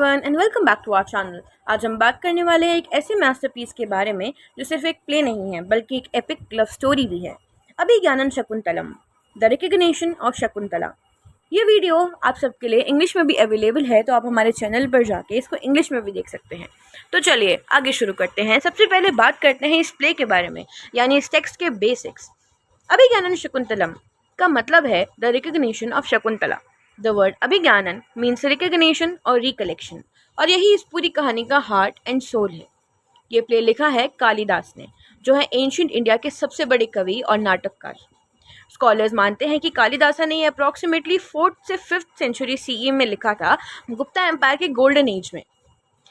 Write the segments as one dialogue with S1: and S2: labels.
S1: Everyone and welcome back to our channel. आज हम बात करने वाले हैं एक ऐसे मास्टरपीस के बारे में जो सिर्फ एक प्ले नहीं है बल्कि एक एपिक लव स्टोरी भी है। Abhijnanam Shakuntalam, the recognition of Shakuntala. ये वीडियो आप सबके लिए इंग्लिश में भी अवेलेबल है, तो आप हमारे चैनल पर जाके इसको इंग्लिश में भी देख सकते हैं। तो चलिए आगे शुरू करते हैं। सबसे पहले बात करते हैं इस प्ले के बारे में, यानी इस टेक्स्ट के बेसिक्स। अभिज्ञानम शकुंतलम का मतलब है the recognition of Shakuntala. The word Abhijnanam means recognition और रिकलेक्शन, और यही इस पूरी कहानी का हार्ट एंड सोल है। ये प्ले लिखा है कालिदास ने, जो है एंशिएंट इंडिया के सबसे बड़े कवि और नाटककार। स्कॉलर्स मानते हैं कि कालिदासा ने अप्रॉक्सीमेटली 4th से 5th सेंचुरी सीई में लिखा था, गुप्ता एम्पायर के गोल्डन एज में।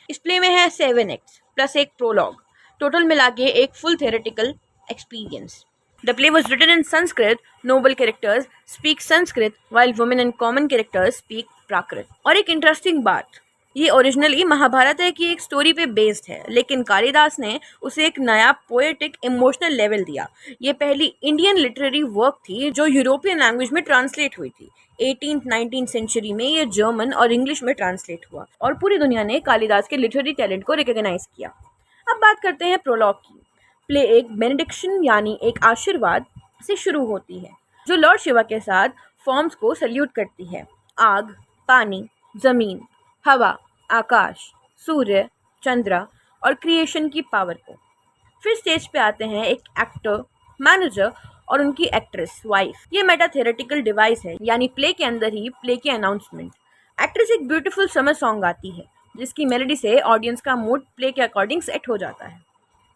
S1: इस प्ले में है 7 एक्ट्स प्लस एक प्रोलॉग, टोटल मिला के एक full theoretical experience. The play was written in Sanskrit. Noble characters speak Sanskrit while women and common characters speak Prakrit. और एक इंटरेस्टिंग बात, ये ओरिजिनली महाभारत है की एक स्टोरी पे बेस्ड है, लेकिन कालिदास ने उसे एक नया पोएटिक इमोशनल लेवल दिया। ये पहली इंडियन लिटरेरी वर्क थी जो यूरोपियन लैंग्वेज में ट्रांसलेट हुई थी। 18th-19th सेंचुरी में ये जर्मन और इंग्लिश में ट्रांसलेट हुआ और पूरी दुनिया ने कालिदास के लिटरेरी टैलेंट को रिकॉग्नाइज किया। अब बात करते हैं प्रोलॉग की। प्ले एक बेनेडिक्शन यानी एक आशीर्वाद से शुरू होती है, जो लॉर्ड शिवा के साथ फॉर्म्स को सल्यूट करती है। आग, पानी, जमीन, हवा, आकाश, सूर्य, चंद्र और क्रिएशन की पावर को। फिर स्टेज पे आते हैं एक एक्टर, मैनेजर और उनकी एक्ट्रेस वाइफ। ये मेटा थेरेटिकल डिवाइस है, यानी प्ले के अंदर ही प्ले की अनाउंसमेंट। एक्ट्रेस एक ब्यूटीफुल समर सॉन्ग गाती है, जिसकी मेलोडी से ऑडियंस का मूड प्ले के अकॉर्डिंग सेट हो जाता है।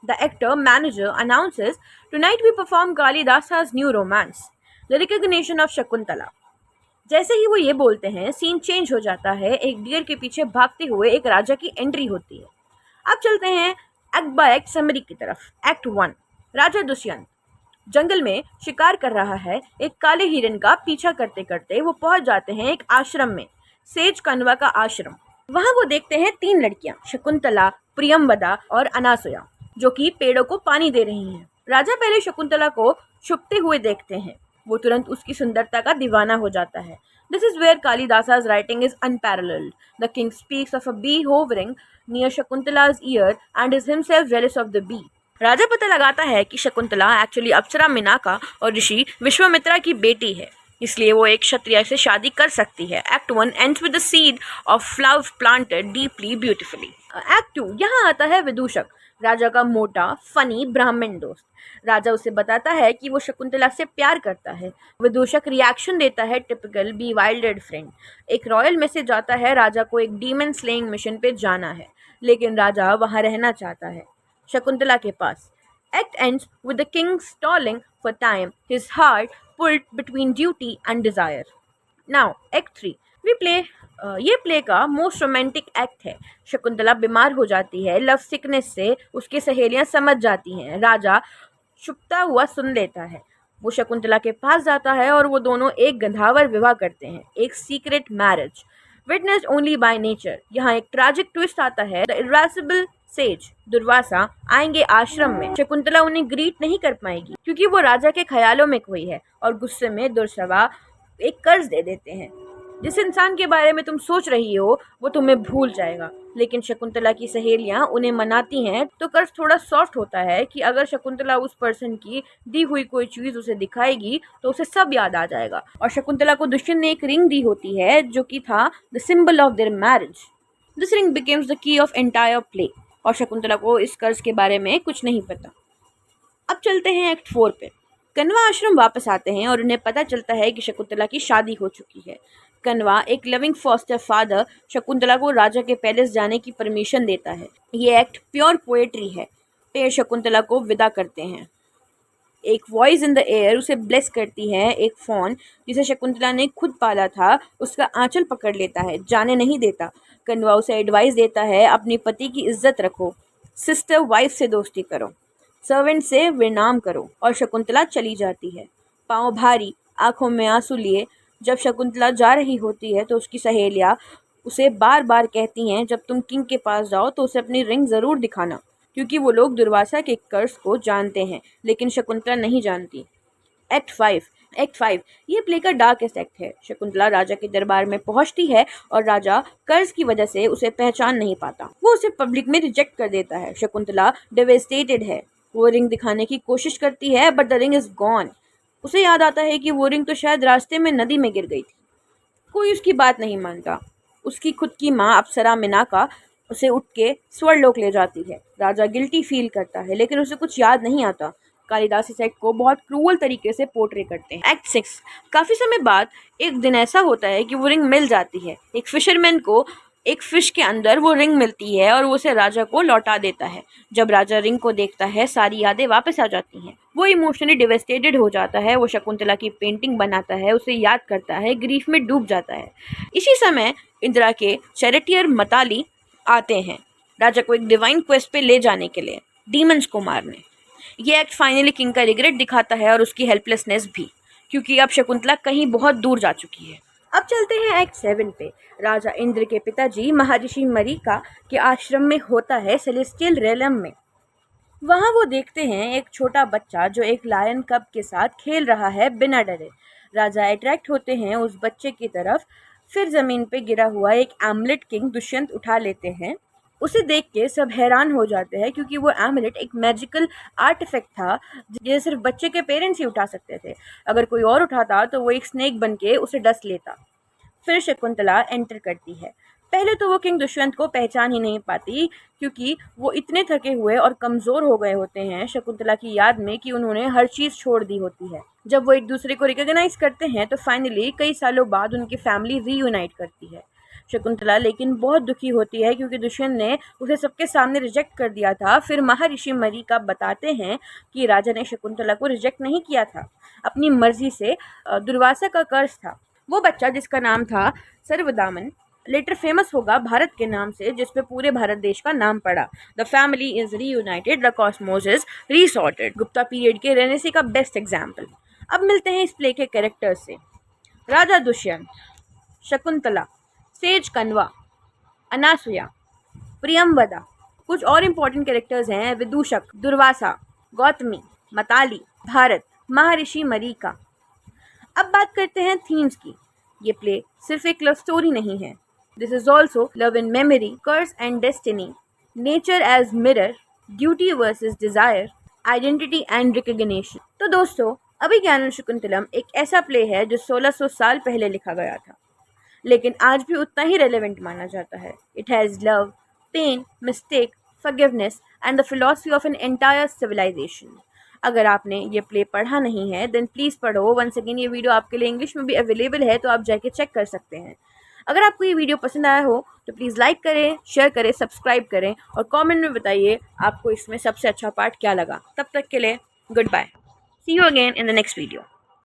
S1: The actor manager announces, "Tonight we perform Kalidasa's new romance, the recognition of Shakuntala." जैसे ही वो ये बोलते हैं, सीन चेंज हो जाता है। एक डियर के पीछे भागते हुए एक राजा की एंट्री होती है। अब चलते हैं एक्ट बाय एक्ट समरी की तरफ। एक्ट 1, राजा दुष्यंत जंगल में शिकार कर रहा है। एक काले हिरन का पीछा करते करते वो पहुंच जाते हैं एक आश्रम में, सेज कण्वा का आश्रम। वहां वो देखते हैं 3 लड़कियां, शकुंतला, प्रियंवदा और अनासुया, जो कि पेड़ों को पानी दे रही हैं। राजा पहले शकुंतला को छुपते हुए देखते हैं। वो तुरंत उसकी सुंदरता का दीवाना हो जाता है। This is where Kalidasa's writing is unparalleled. The king speaks of a bee hovering near Shakuntala's ear and is himself jealous of the bee. राजा पता लगाता है कि शकुंतला एक्चुअली अप्सरा मिनाका और ऋषि विश्वामित्रा की बेटी है, इसलिए वो एक क्षत्रिय से शादी कर सकती है। Act 1 ends with the seed of love planted deeply beautifully. Act 2, यहाँ आता है विदूषक, राजा का मोटा फनी ब्राह्मण दोस्त। राजा उसे बताता है कि वो शकुंतला से प्यार करता है। विदूषक रिएक्शन देता है टिपिकल bewildered फ्रेंड। एक रॉयल मैसेज आता है, राजा को एक डीमन स्लेइंग मिशन पे जाना है, लेकिन राजा वहाँ रहना चाहता है शकुंतला के पास। Act ends with the king stalling for time, his heart pulled between duty and desire. Now act 3 we play ये प्ले का मोस्ट रोमांटिक एक्ट है। शकुंतला बीमार हो जाती है लव सिकनेस से, उसकी सहेलियां समझ जाती हैं। राजा छुपता हुआ सुन लेता है। वो शकुंतला के पास जाता है और वो दोनों एक गंधावर विवाह करते हैं, एक secret marriage witnessed only by nature. यहाँ एक ट्रैजिक ट्विस्ट आता है। द इरेसिबल सेज दुर्वासा आएंगे आश्रम में। शकुंतला उन्हें ग्रीट नहीं कर पाएगी क्योंकि वो राजा के ख्यालों में खोई है, और गुस्से में दुर्वासा एक कर्ज दे देते हैं। जिस इंसान के बारे में तुम सोच रही हो वो तुम्हें भूल जाएगा। लेकिन शकुंतला की सहेलियां उन्हें मनाती हैं, तो कर्ज थोड़ा सॉफ्ट होता है कि अगर शकुंतला उस पर्सन की दी हुई कोई चीज उसे दिखाएगी तो उसे सब याद आ जाएगा। और शकुंतला को दुष्यंत ने एक रिंग दी होती है जो कि था the symbol of their marriage. This ring becomes the key of entire play, और शकुंतला को इस कर्ज के बारे में कुछ नहीं पता। अब चलते हैं एक्ट 4 पे। कण्वा आश्रम वापस आते हैं और उन्हें पता चलता है कि शकुंतला की शादी हो चुकी है। कण्वा, एक लविंग फॉस्टर फादर, शकुंतला को राजा के पैलेस जाने की परमिशन देता है। ये एक्ट प्योर पोएट्री है। पेड़ शकुंतला को विदा करते हैं। एक वॉइस इन द एयर उसे ब्लेस करती है। एक फॉन जिसे शकुंतला ने खुद पाला था उसका आंचल पकड़ लेता है, जाने नहीं देता। कण्वा उसे एडवाइस देता है, अपने पति की इज्जत रखो, सिस्टर वाइफ से दोस्ती करो, सर्वेंट से विनाम करो। और शकुंतला चली जाती है, पाँव भारी, आंखों में आंसू लिए। जब शकुंतला जा रही होती है तो उसकी सहेलियां उसे बार बार कहती हैं, जब तुम किंग के पास जाओ तो उसे अपनी रिंग ज़रूर दिखाना, क्योंकि वो लोग दुर्वासा के कर्ज को जानते हैं, लेकिन शकुंतला नहीं जानती। एक्ट 5 एक्ट 5 ये प्ले का डार्केस्ट एक्ट है। शकुंतला राजा के दरबार में पहुंचती है और राजा कर्ज की वजह से उसे पहचान नहीं पाता। वो उसे पब्लिक में रिजेक्ट कर देता है। शकुंतला डेवेस्टेटेड है। वो रिंग दिखाने की कोशिश करती है but the ring is gone. उसे याद आता है कि वो रिंग तो शायद रास्ते में नदी में गिर गई थी। कोई उसकी बात नहीं मानता। उसकी खुद की माँ अप्सरा मिनाका उसे उठ के स्वर्लोक ले जाती है। राजा गिल्टी फील करता है लेकिन उसे कुछ याद नहीं आता। कालिदास इस एक्ट को बहुत क्रूअल तरीके से पोर्ट्रे करते हैं। एक्ट 6 काफी समय बाद एक दिन ऐसा होता है कि वो रिंग मिल जाती है। एक फिशरमैन को एक फिश के अंदर वो रिंग मिलती है और वो उसे राजा को लौटा देता है। जब राजा रिंग को देखता है सारी यादें वापस आ जाती हैं। वो इमोशनली डिवेस्टेटेड हो जाता है। वो शकुंतला की पेंटिंग बनाता है, उसे याद करता है, ग्रीफ में डूब जाता है। इसी समय इंदिरा के चैरिटियर मताली आते हैं राजा को एक डिवाइन क्वेस्ट पे ले जाने के लिए, डीमंस को मारने। ये एक्ट फाइनली किंग का रिग्रेट दिखाता है और उसकी हेल्पलेसनेस भी, क्योंकि अब शकुंतला कहीं बहुत दूर जा चुकी है। अब चलते हैं एक्ट 7 पे। राजा इंद्र के पिताजी महर्षि मरीका के आश्रम में होता है सेलेस्टियल रेलम में। वहाँ वो देखते हैं एक छोटा बच्चा जो एक लायन कब के साथ खेल रहा है बिना डरे। राजा अट्रैक्ट होते हैं उस बच्चे की तरफ। फिर जमीन पे गिरा हुआ एक एमलेट किंग दुष्यंत उठा लेते हैं। उसे देख के सब हैरान हो जाते हैं क्योंकि वो एमलेट एक मैजिकल आर्टिफैक्ट था जिसे सिर्फ बच्चे के पेरेंट्स ही उठा सकते थे। अगर कोई और उठाता तो वो एक स्नेक बन के उसे डस लेता। फिर शकुंतला एंटर करती है। पहले तो वो किंग दुष्यंत को पहचान ही नहीं पाती क्योंकि वो इतने थके हुए और कमज़ोर हो गए होते हैं शकुंतला की याद में कि उन्होंने हर चीज़ छोड़ दी होती है। जब वो एक दूसरे को रिकॉग्नाइज करते हैं तो फाइनली कई सालों बाद उनकी फैमिली रीयूनाइट करती है। शकुंतला लेकिन बहुत दुखी होती है क्योंकि दुष्यंत ने उसे सबके सामने रिजेक्ट कर दिया था। फिर महर्षि मरीका बताते हैं कि राजा ने शकुंतला को रिजेक्ट नहीं किया था, अपनी मर्जी से दुर्वासा का कर्ज था। वो बच्चा जिसका नाम था सर्वदामन लेटर फेमस होगा भारत के नाम से, जिस पे पूरे भारत देश का नाम पड़ा। The family is reunited, the cosmos is resorted. Gupta period के रेनेसी का बेस्ट एग्जाम्पल। अब मिलते हैं इस प्ले के कैरेक्टर्स से। राजा दुष्यंत, शकुंतला, सेज कन्वा, अनासुया, प्रियमवदा। कुछ और इम्पोर्टेंट कैरेक्टर्स हैं विदूषक, दुर्वासा, गौतमी, मताली, भारत, महर्षि मरीका। अब बात करते हैं थीम्स की। ये प्ले सिर्फ एक लव स्टोरी नहीं है। This is also love in memory, curse and destiny, nature as mirror, duty versus desire, identity and recognition. तो दोस्तों, अभिज्ञानम शकुंतलम एक ऐसा प्ले है जो 1600 साल पहले लिखा गया था, लेकिन आज भी उतना ही रेलेवेंट माना जाता है। It has love, pain, mistake, forgiveness and the philosophy of an entire civilization. अगर आपने ये प्ले पढ़ा नहीं है देन प्लीज़ पढ़ो। वंस अगेन ये वीडियो आपके लिए इंग्लिश में भी अवेलेबल है, तो आप जाके चेक कर सकते हैं। अगर आपको ये वीडियो पसंद आया हो तो प्लीज़ लाइक करें, शेयर करें, सब्सक्राइब करें और कमेंट में बताइए आपको इसमें सबसे अच्छा पार्ट क्या लगा। तब तक के लिए goodbye. See you again in the next video.